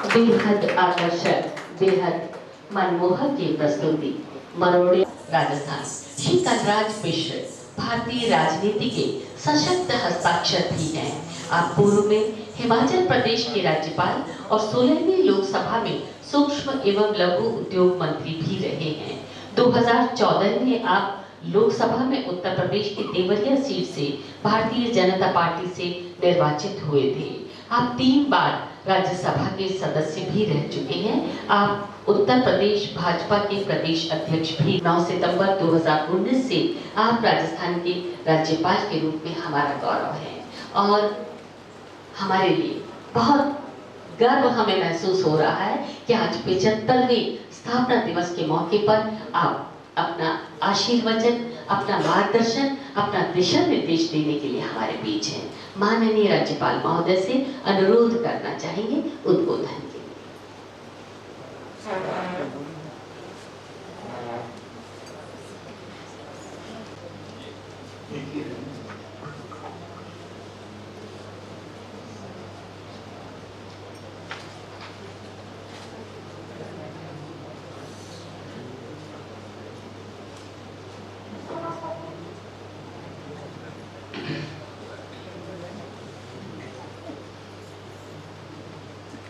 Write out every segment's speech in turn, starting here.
बेहद आकर्षक, बेहद मनमोहक ये प्रस्तुति मरोड़े राजस्थान। श्री कलराज मिश्र भारतीय राजनीति के सशक्त हस्ताक्षर भी हैं। आप पूर्व में हिमाचल प्रदेश के राज्यपाल और 16वीं लोकसभा में सूक्ष्म एवं लघु उद्योग मंत्री भी रहे हैं। 2014 में आप लोकसभा में उत्तर प्रदेश की देवरिया सीट से भारतीय जनता पार्टी से निर्वाचित हुए थे। आप 3 बार राज्यसभा के सदस्य भी रह चुके हैं। आप उत्तर प्रदेश भाजपा के प्रदेश अध्यक्ष भी। 9 सितंबर 2019 से आप राजस्थान के राज्यपाल के रूप में हमारा गौरव है और हमारे लिए बहुत गर्व हमें महसूस हो रहा है कि आज 75वें स्थापना दिवस के मौके पर आप अपना आशीर्वचन, अपना मार्गदर्शन, अपना दिशा निर्देश देने के लिए हमारे बीच हैं। माननीय राज्यपाल महोदय से अनुरोध करना चाहेंगे उद्बोधन के लिए।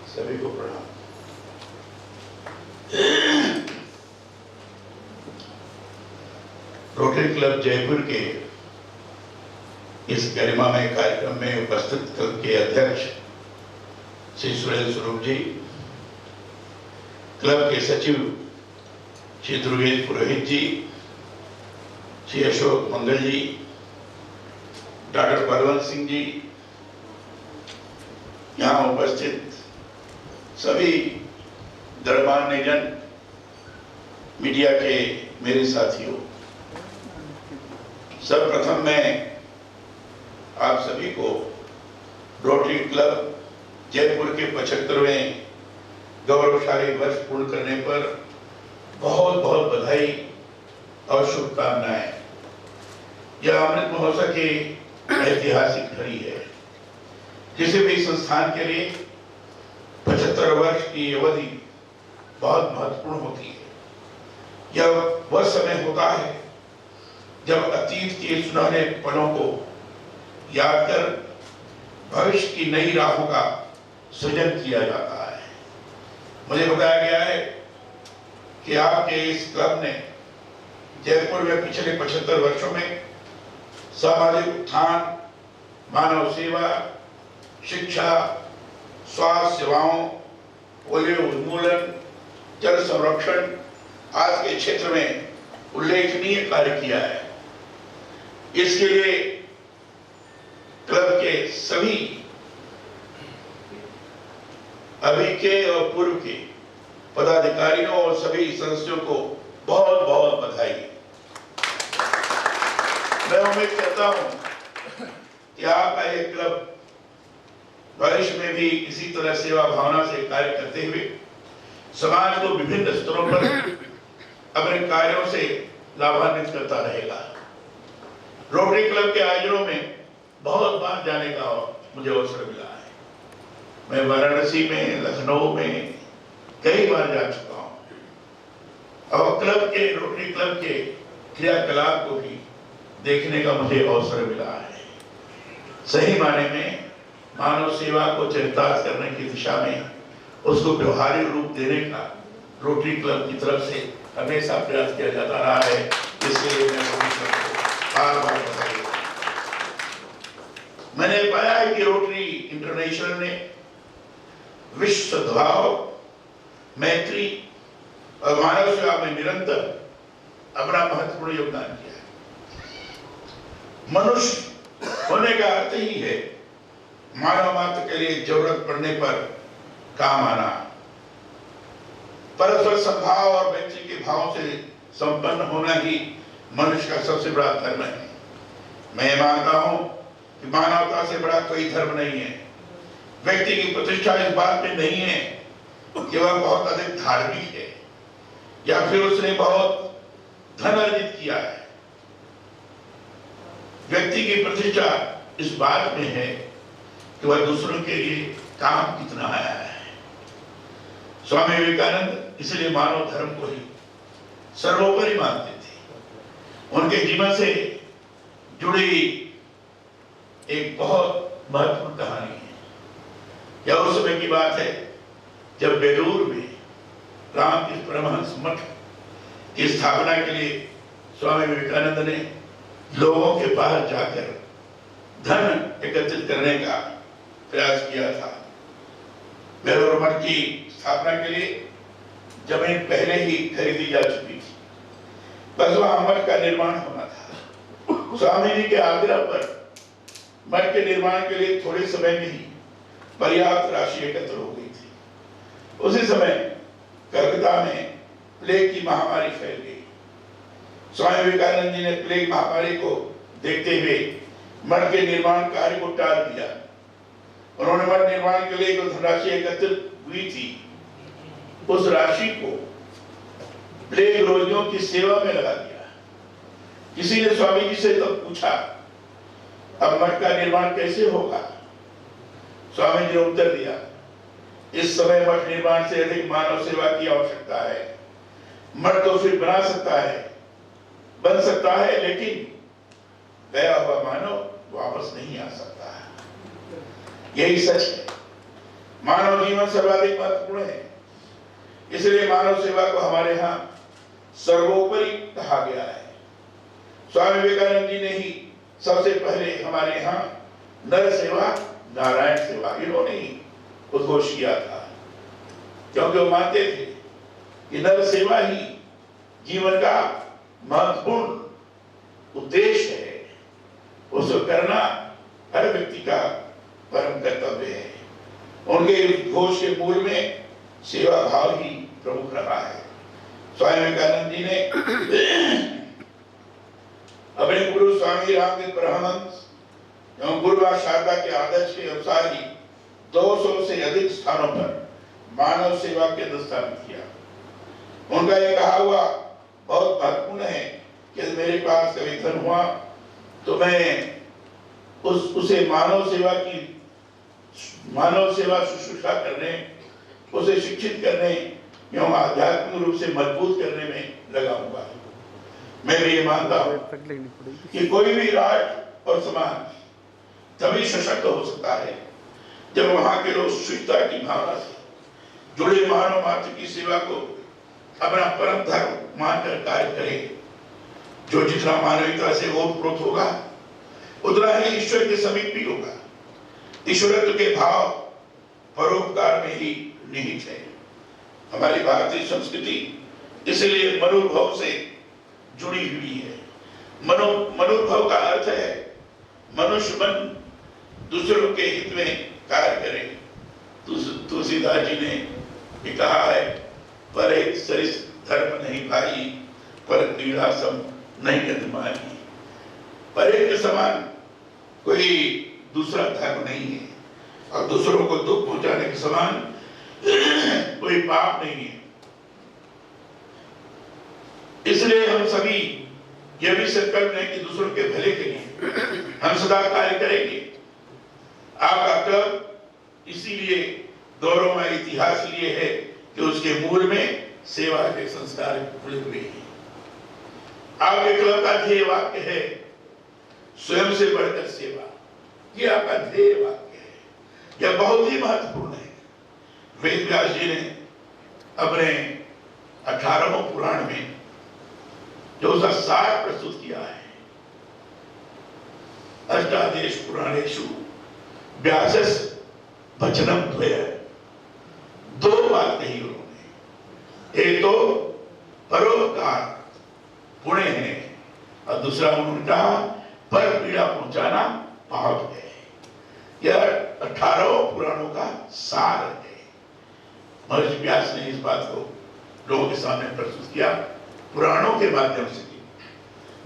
सभी को प्रणाम। रोटरी क्लब जयपुर के इस गरिमामय कार्यक्रम में उपस्थित क्लब के अध्यक्ष श्री सुरेंद्र स्वरूप जी, क्लब के सचिव श्री दुर्गेश पुरोहित जी, श्री अशोक मंगल जी, डॉक्टर बलवंत सिंह जी, यहाँ उपस्थित सभी गणमान्य जन, मीडिया के मेरे साथियों, सर्वप्रथम मैं आप सभी को रोटरी क्लब जयपुर के 75वें गौरवशाली वर्ष पूर्ण करने पर बहुत बहुत बधाई और शुभकामनाएं। यह अमृत महोत्सव की ऐतिहासिक घड़ी है। किसी भी संस्थान के लिए 75 वर्ष की अवधि बहुत महत्वपूर्ण होती है। यह वह समय होता है जब अतीत के सुनहरे पलों को याद कर भविष्य की नई राहों का सृजन किया जाता है। मुझे बताया गया है कि आपके इस क्लब ने जयपुर में पिछले 75 वर्षों में सामाजिक उत्थान, मानव सेवा, शिक्षा, स्वास्थ्य सेवाओं, पोलियो उन्मूलन, जल संरक्षण आदि के क्षेत्र में उल्लेखनीय कार्य किया है। इसके लिए क्लब के सभी अभी के और पूर्व के पदाधिकारियों और सभी सदस्यों को बहुत बहुत बधाई। मैं उम्मीद करता हूं कि आपका ये क्लब भविष्य में भी इसी तरह सेवा भावना से कार्य करते हुए समाज को विभिन्न स्तरों पर अपने कार्यों से लाभान्वित करता रहेगा। रोटरी क्लब के आयोजनों में बहुत बार जाने का मुझे अवसर मिला है। मैं वाराणसी में, लखनऊ में कई बार जा चुका हूं और रोटरी क्लब के क्रियाकलाप को भी देखने का मुझे अवसर मिला है। सही माने में मानव सेवा को चरितार्थ करने की दिशा में उसको व्यवहारिक रूप देने का रोटरी क्लब की तरफ से हमेशा प्रयास किया जाता रहा है। इसके लिए मैं रोटरी क्लब को बार बार बधाई। मैंने पाया है कि रोटरी इंटरनेशनल ने विश्व सद्भाव, मैत्री और मानव सेवा में निरंतर अपना महत्वपूर्ण योगदान किया है। मनुष्य होने का अर्थ ही है मानव मात्र के लिए जरूरत पड़ने पर काम आना, परस्पर सद्भाव और मैत्री के भाव से संपन्न होना ही मनुष्य का सबसे बड़ा धर्म है। मैं मानता हूं कि मानवता से बड़ा कोई धर्म नहीं है। व्यक्ति की प्रतिष्ठा इस बात में नहीं है कि वह बहुत अधिक धार्मिक है या फिर उसने बहुत धन अर्जित किया है। व्यक्ति की प्रतिष्ठा इस बात में है कि वह दूसरों के लिए काम कितना आया है। स्वामी विवेकानंद इसलिए मानव धर्म को ही सर्वोपरि मानते थे। उनके जीवन से जुड़ी एक बहुत महत्वपूर्ण कहानी है। यह उस समय की बात है जब बेलूर में रामकृष्ण परमहंस मठ की स्थापना के लिए स्वामी विवेकानंद ने लोगों के पास जाकर धन एकत्रित करने का प्रयास किया था। बेलूर मठ की स्थापना के लिए जमीन पहले ही खरीदी जा चुकी थी, बस वहां मठ का निर्माण होना था। स्वामी जी के आग्रह पर मठ के निर्माण के लिए थोड़े समय में ही पर्याप्त राशि एकत्र हो गई थी। उसी समय कलकत्ता में प्लेग की महामारी फैल गई। स्वामी विवेकानंद जी ने प्लेग महामारी को देखते हुए मठ के निर्माण कार्य को टाल दिया। उन्होंने मठ निर्माण के लिए जो धनराशि एकत्रित हुई थी, उस राशि को प्लेग रोगियों की सेवा में लगा दिया। किसी ने स्वामी जी से तब पूछा, अब मठ का निर्माण कैसे होगा? स्वामी जी ने उत्तर दिया, इस समय मठ निर्माण से अधिक मानव सेवा की आवश्यकता है। मठ तो फिर बन सकता है, लेकिन गया हुआ मानव वापस नहीं आ सकता है। यही सच है। मानव जीवन सर्वाधिक महत्वपूर्ण है, इसलिए मानव सेवा को हमारे यहाँ सर्वोपरि कहा गया है। स्वामी विवेकानंद जी ने ही सबसे पहले हमारे यहाँ नर सेवा नारायण सेवा इन्होंने ही उद्घोष किया था, क्योंकि वो मानते थे कि नर सेवा ही जीवन का महत्वपूर्ण उद्देश्य है। उसको करना हर व्यक्ति का परम कर्तव्य है। उनके घोष के मूल में सेवा भाव ही प्रमुख रहा है। स्वामी विवेकानंद जी ने अपने गुरु स्वामी रामकृष्ण परमहंस एवं गुरु मां शारदा के आदर्श के अनुसार ही 200 से अधिक स्थानों पर मानव सेवा केंद्र स्थापित किया। उनका यह कहा हुआ बहुत महत्वपूर्ण है कि मेरे पास कभी धन हुआ तो मैं उसे मानव सेवा शुश्रूषा करने, उसे शिक्षित करने एवं आध्यात्मिक रूप से मजबूत करने में लगाऊंगा। मैं भी ये मानता हूँ कि कोई भी राष्ट्र और समाज तभी सशक्त हो सकता है जब वहां के लोग शुद्धता की भावना से जुड़े मानव मात्र की सेवा को अपना परम धर्म मानकर कार्य करें। जो जितना मानवीयता से ओतप्रोत होगा उतना ही ईश्वर के समीप भी होगा। ईश्वरत्व के भाव परोपकार में ही निहित है। हमारी भारतीय संस्कृति इसलिए मनोभाव से जुड़ी हुई है। मनोभाव का अर्थ है मनुष्य मन दूसरों के हित में कार्य करे। तुलसीदास जी ने भी कहा है, पर एक सरिस धर्म नहीं भाई, पर क्रीड़ा सम नहीं अधमाई। पर एक के समान कोई दूसरा धर्म नहीं है और दूसरों को दुख पहुंचाने के समान कोई पाप नहीं है। इसलिए हम सभी यह भी संकल्प है कि दूसरों के भले के लिए हम सदा कार्य करेंगे। आपका क्लब इसीलिए गौरवमय इतिहास लिए है कि उसके मूल में सेवा के संस्कार जुड़े हुए हैं। आपके क्लब का ध्येय वाक्य है स्वयं से बढ़कर सेवा। ये आपका ध्येय वाक्य है। यह बहुत ही महत्वपूर्ण है। वेद व्यास जी ने अपने 18वें पुराण में जो उसका सार प्रस्तुत किया है, अष्टादश पुराणेषु व्यासस् वचनम द्वय, 2 बात कही उन्होंने। एक तो परोपकार पुण्य है और दूसरा उन्होंने कहा पर पीड़ा पहुंचाना पाप है। यह 18 पुराणों का सार है। महर्षि व्यास ने इस बात को लोगों के सामने प्रस्तुत किया पुराणों के माध्यम से।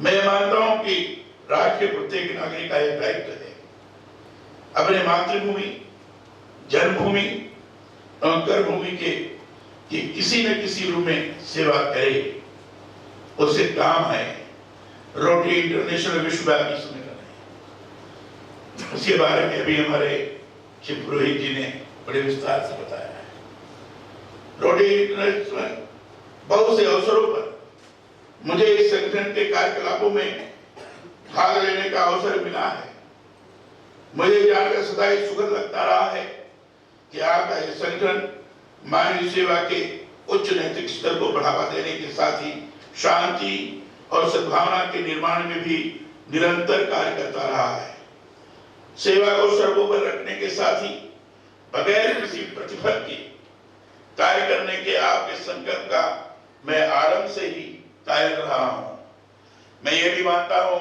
मैं मानता हूं कि राष्ट्र के प्रत्येक नागरिक का यह दायित्व है अपने मातृभूमि, जन्मभूमि और कर्मभूमि के कि किसी न किसी रूप में सेवा करे, उससे काम आए। रोटरी इंटरनेशनल विश्वव्यापी संगठन है, उसके बारे में अभी हमारे शिव पुरोहित जी ने बड़े विस्तार से बताया है। रोटरी इंटरनेशनल में बहुत से अवसरों पर मुझे इस संगठन के कार्यकलापों में भाग लेने का अवसर मिला है। मुझे जानकर सदा ही सुखद लगता रहा है कि आपका यह संगठन मानवीय सेवा के उच्च नैतिक स्तर को बढ़ावा देने के साथ ही शांति और सद्भावना के निर्माण में भी निरंतर कार्य करता रहा है। सेवा को सर्वोपरि रखने के साथ ही बगैर किसी प्रतिफल के कार्य करने के आपके संकल्प का मैं आरंभ से ही कायल रहा हूं। मैं ये भी मानता हूं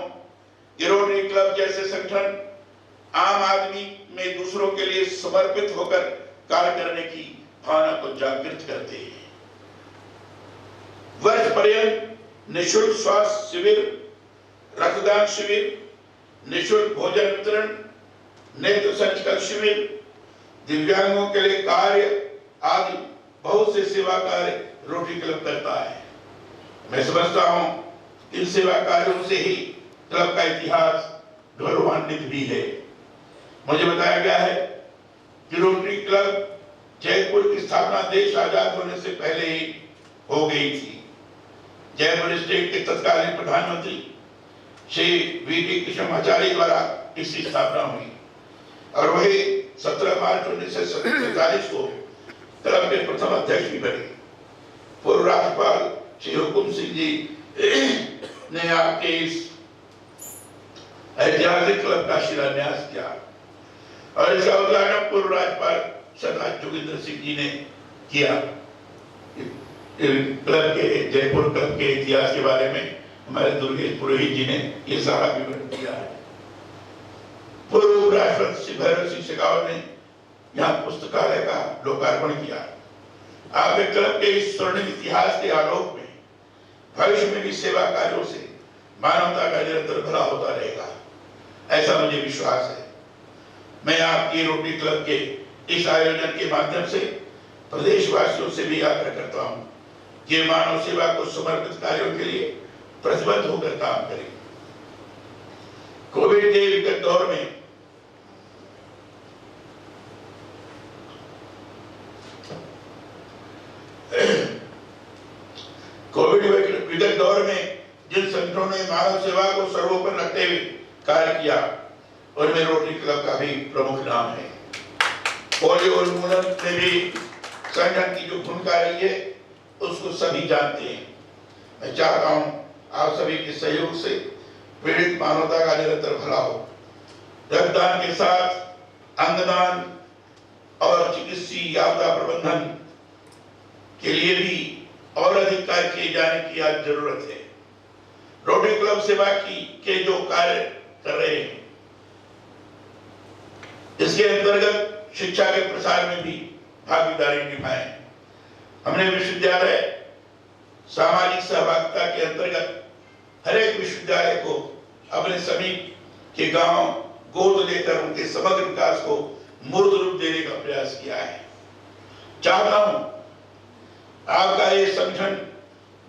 कि रोटरी क्लब जैसे संगठन आम आदमी में दूसरों के लिए समर्पित होकर कार्य करने की भावना को जागृत करते हैं। वर्ष पर्यंत निःशुल्क स्वास्थ्य शिविर, रक्तदान शिविर, निःशुल्क भोजन वितरण, नेत्र संचकन शिविर, दिव्यांगों के लिए कार्य आदि बहुत से सेवा कार्य रोटरी क्लब करता है। मैं समझता हूं इन सेवा कार्यों से ही क्लब का इतिहास गौरवान्वित भी है। मुझे बताया गया है कि रोटरी क्लब जयपुर की स्थापना देश आजाद होने से पहले ही हो गई थी। जयपुर स्टेट के तत्कालीन प्रधानमंत्री श्री वी.टी. कृष्णमाचार्य द्वारा इसकी स्थापना हुई और वही 17 मार्च 1947 को क्लब के प्रथम अध्यक्ष भी बने। पूर्व राज्यपाल श्री हुकुम सिंह जी ने आपके इस ऐतिहासिक क्लब का शिलान्यास किया और इसका उद्घाटन पूर्व राज्यपाल सरदार जोगिंदर सिंह जी ने किया। क्लब के जयपुर क्लब के इतिहास के बारे में हमारे दुर्गेश पुरोहित जी ने ये सारा विवरण दिया है। पूर्व राष्ट्रपति श्री भैरव सिंह शेखावत ने यहाँ पुस्तकालय का लोकार्पण किया। आपके क्लब के इस स्वर्णिम इतिहास के आलोक में भविष्य में भी सेवा कार्यों से मानवता का निरंतर भला होता रहेगा, ऐसा मुझे विश्वास है। मैं आपकी रोटरी क्लब के इस आयोजन के माध्यम से प्रदेशवासियों से भी आग्रह करता हूं कि मानव सेवा को समर्पित कार्यों के लिए प्रतिबद्ध होकर काम करें। कोविड के विकट दौर में जिन संगठनों ने मानव सेवा को सर्वोपरि रखते हुए कार्य किया उनमें रोटरी क्लब का भी प्रमुख नाम है। पोलियो उन्मूलन में भी संगठन की जो भूमिका रही है उसको सभी जानते हैं। मैं चाहता हूं आप सभी के सहयोग से पीड़ित मानवता का निरंतर भला हो। रक्तदान के साथ अंगदान और चिकित्सीय आपदा प्रबंधन के लिए भी और अधिक कार्य किए जाने की आज जरूरत है। रोटरी क्लब सेवा की के जो कार्य कर रहे हैं इसके अंतर्गत शिक्षा के प्रसार में भी भागीदारी निभाएं। हमने विश्वविद्यालय सामाजिक सहभागिता के अंतर्गत हर एक विश्वविद्यालय को अपने समीप के गांव गोद लेकर उनके समग्र विकास को मूर्त रूप देने का प्रयास किया है। चाहता हूं आपका ये संगठन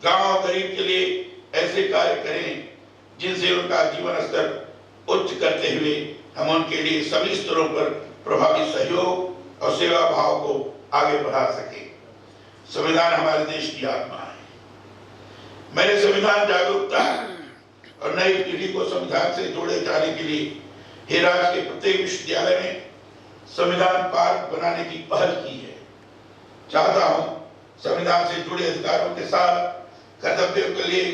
गांव गरीब के लिए ऐसे कार्य करें जिनसे उनका जीवन स्तर उच्च करते हुए हम उनके लिए सभी स्तरों पर प्रभावी सहयोग और सेवा भाव को आगे बढ़ा सके। संविधान हमारे देश की आत्मा है। मैंने संविधान जागरूकता और नई पीढ़ी को संविधान से जोड़े जाने के लिए हिराज के प्रत्येक विश्वविद्यालय में संविधान पार्क बनाने की पहल की है। चाहता हूं संविधान से जुड़े अधिकारों के साथ कर्तव्यों के लिए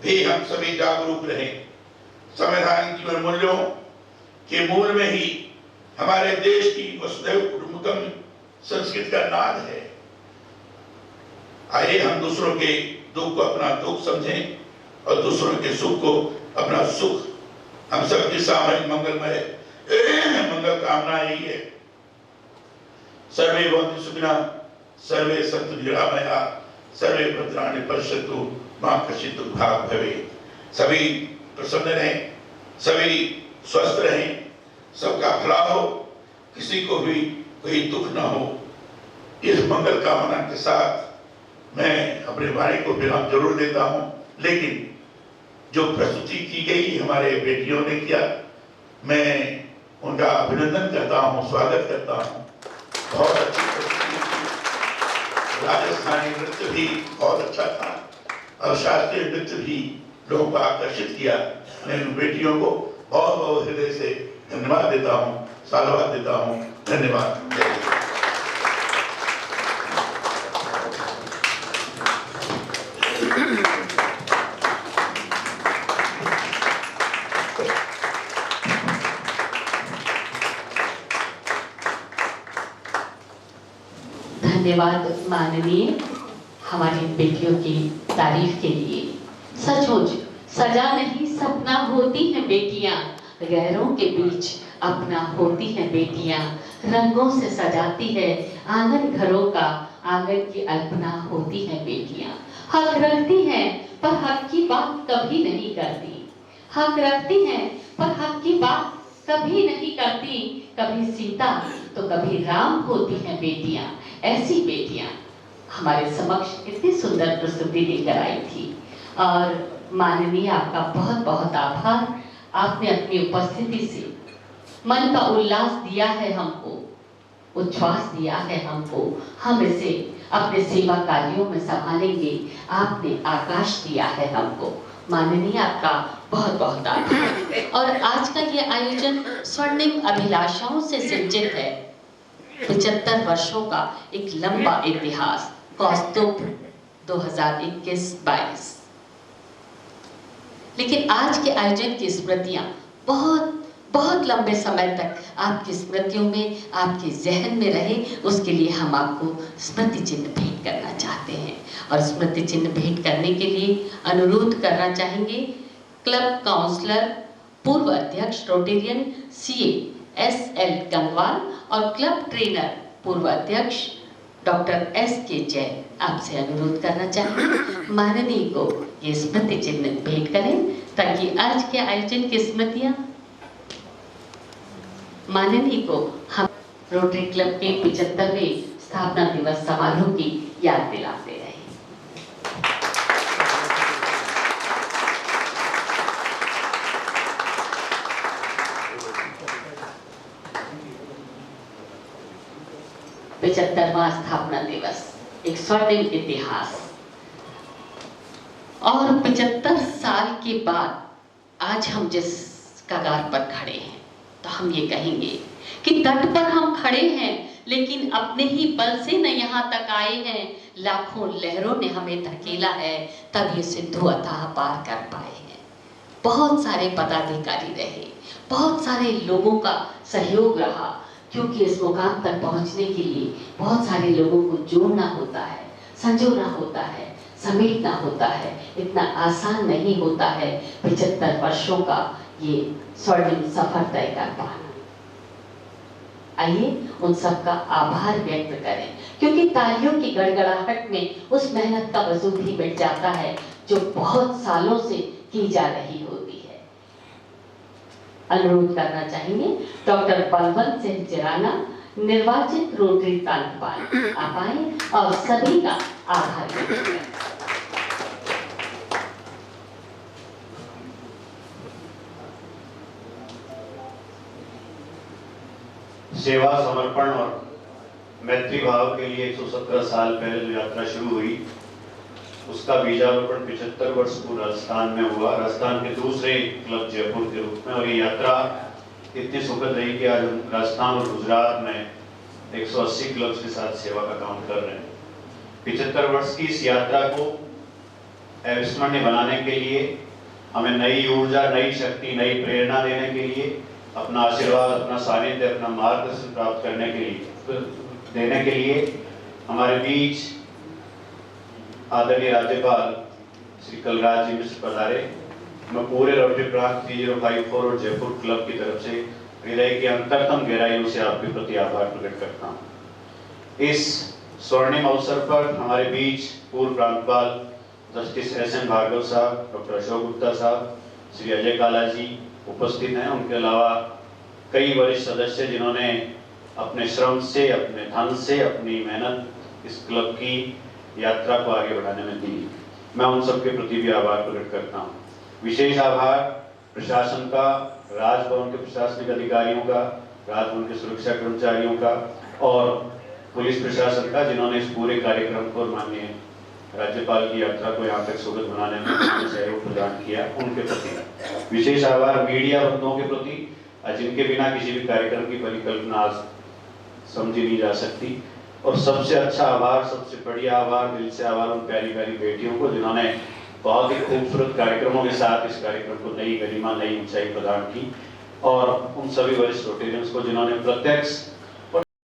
भी हम सभी जागरूक रहें। संवैधानिक जीवन मूल्यों के मूल में ही हमारे देश की वसुधैव कुटुंबकम संस्कृति का नाद है। आइए हम दूसरों के दुख को अपना दुख समझें और दूसरों के सुख को अपना सुख। हम सबकी सामूहिक मंगलमय मंगल कामना यही है। सर्वे भवन्तु सुखिनः, सर्वे सन्तु निरामया, सर्वे भद्राणि पश्यन्तु मां कश्चित् दुर्भाग् भवेत्। सभी प्रसन्न रहें, सभी स्वस्थ रहें, सबका भला हो, किसी को भी कोई दुख ना हो। इस मंगल कामना के साथ मैं अपने भाई को विराम जरूर देता हूं, लेकिन जो प्रस्तुति की गई हमारे बेटियों ने किया, मैं उनका अभिनंदन करता हूं, स्वागत करता हूं। बहुत अच्छी प्रस्तुति, राजस्थानी नृत्य भी बहुत अच्छा था और शास्त्रीय नृत्य भी लोगों को आकर्षित किया। मैं इन बेटियों को बहुत बहुत हृदय से धन्यवाद देता हूँ, साधुवाद देता हूँ। धन्यवाद। धन्यवाद माननीय, हमारी बेटियों की तारीफ के लिए। सचमुच सजा नहीं सपना होती हैं बेटियां, गैरों के बीच अपना होती हैं बेटियां, रंगों से सजाती है आंगन घरों का, आंगन की अल्पना होती हैं बेटियां। हक रखती हैं पर हक की बात कभी नहीं करती, हक रखती हैं पर हक की बात कभी नहीं करती। कभी सीता तो कभी राम होती हैं बेटियां। ऐसी बेटियां हमारे समक्ष इतनी सुंदर प्रस्तुति लेकर आई थी। और माननीय, आपका बहुत बहुत आभार। आपने अपनी उपस्थिति से मन का उल्लास दिया है हमको, उच्छ्वास दिया है हमको। हम इसे अपने सेवा कार्यों में संभालेंगे। आपने आकाश दिया है हमको। माननीय, आपका बहुत बहुत आभार। और आज का ये आयोजन स्वर्णिम अभिलाषाओं से सिंचित है। 75 वर्षों का एक लंबा इतिहास, कौस्तुभ 2021-22। लेकिन आज के आयोजन की स्मृतियां बहुत बहुत लंबे समय तक आपकी स्मृतियों में, आपके जहन में रहे, उसके लिए हम आपको स्मृति चिन्ह भेंट करना चाहते हैं। और स्मृति चिन्ह भेंट करने के लिए अनुरोध करना चाहेंगे क्लब काउंसलर, पूर्व अध्यक्ष रोटेरियन CA SL गंगवाल और क्लब ट्रेनर, पूर्व अध्यक्ष डॉक्टर SK जैन। आपसे अनुरोध करना चाहेंगे माननीय को ये स्मृति चिन्ह भेंट करें, ताकि आज के आयोजन की स्मृतियां माननीय को हम रोटरी क्लब के 75वें स्थापना दिवस समारोह की याद दिलाते रहे। पचहत्तरवां स्थापना दिवस, एक स्वर्णिम इतिहास। और 75 साल के बाद आज हम जिस कगार पर खड़े हैं, तो हम ये कहेंगे कि तट पर हम खड़े हैं, लेकिन अपने ही बल से न यहाँ तक आए हैं। लाखों लहरों ने हमें धकेला है, तब ये सिंधु अथाह पार कर पाए हैं। बहुत सारे पदाधिकारी रहे, बहुत सारे लोगों का सहयोग रहा, क्योंकि इस मुकाम तक पहुंचने के लिए बहुत सारे लोगों को जोड़ना होता है, संजोना होता है, समेटना होता है। इतना आसान नहीं होता है 75 वर्षों का ये स्वर्णिम सफर तय कर पाना। आइए उन सबका आभार व्यक्त करें, क्योंकि तालियों की गड़गड़ाहट में उस मेहनत का वजूद ही मिट जाता है जो बहुत सालों से की जा रही होती है। अनुरोध करना चाहेंगे डॉक्टर बलवंत सिंह जिराना, निर्वाचित रोटरी प्रांतपाल, आप आए और सभी का आभार व्यक्त करें। सेवा, समर्पण और मैत्री भाव के लिए 117 साल पहले जो यात्रा शुरू हुई, उसका बीजारोपण 75 वर्ष पूर्व राजस्थान में हुआ, राजस्थान के दूसरे क्लब जयपुर के रूप में। और ये यात्रा इतनी सुखद रही कि आज हम राजस्थान और गुजरात में 180 क्लब्स के साथ सेवा का काम कर रहे हैं। 75 वर्ष की इस यात्रा को अविस्मरणीय बनाने के लिए, हमें नई ऊर्जा, नई शक्ति, नई प्रेरणा देने के लिए, अपना आशीर्वाद, अपना सानिध्य, अपना मार्गदर्शन प्राप्त करने के लिए, देने के लिए हमारे बीच आदरणीय राज्यपाल श्री कलराज जी मिश्र पधारे। मैं पूरे रोटरी प्रांत 3054 और जयपुर क्लब की तरफ से हृदय की अंतरतम गहराइयों से आपके प्रति आभार प्रकट करता हूँ। इस स्वर्णिम अवसर पर हमारे बीच पूर्व प्रांतपाल जस्टिस SN भार्गव साहब, डॉक्टर अशोक गुप्ता साहब, श्री अजय काला जी उपस्थित हैं। उनके अलावा कई वरिष्ठ सदस्य जिन्होंने अपने श्रम से, अपने धन से, अपनी मेहनत इस क्लब की यात्रा को आगे बढ़ाने में दी। मैं उन सबके प्रति भी आभार प्रकट करता हूँ। विशेष आभार प्रशासन का, राजभवन के प्रशासनिक अधिकारियों का, राजभवन के सुरक्षा कर्मचारियों का और पुलिस प्रशासन का, जिन्होंने इस पूरे कार्यक्रम को, माननीय राज्यपाल की यात्रा को यहाँ तक सुगम बनाने में सहयोग प्रदान किया, उनके प्रति विशेष आभार। मीडिया बंधुओं के प्रति, जिनके बिना किसी भी कार्यक्रम की परिकल्पना आज समझी नहीं जा सकती। और सबसे अच्छा आभार, सबसे बढ़िया आभार, दिल से आभार उन प्यारी प्यारी बेटियों को, जिन्होंने बहुत ही खूबसूरत कार्यक्रमों के साथ इस कार्यक्रम को नई गरिमा, नई ऊंचाई प्रदान की। और उन सभी वरिष्ठ रोटेरियंस को, जिन्होंने प्रत्यक्ष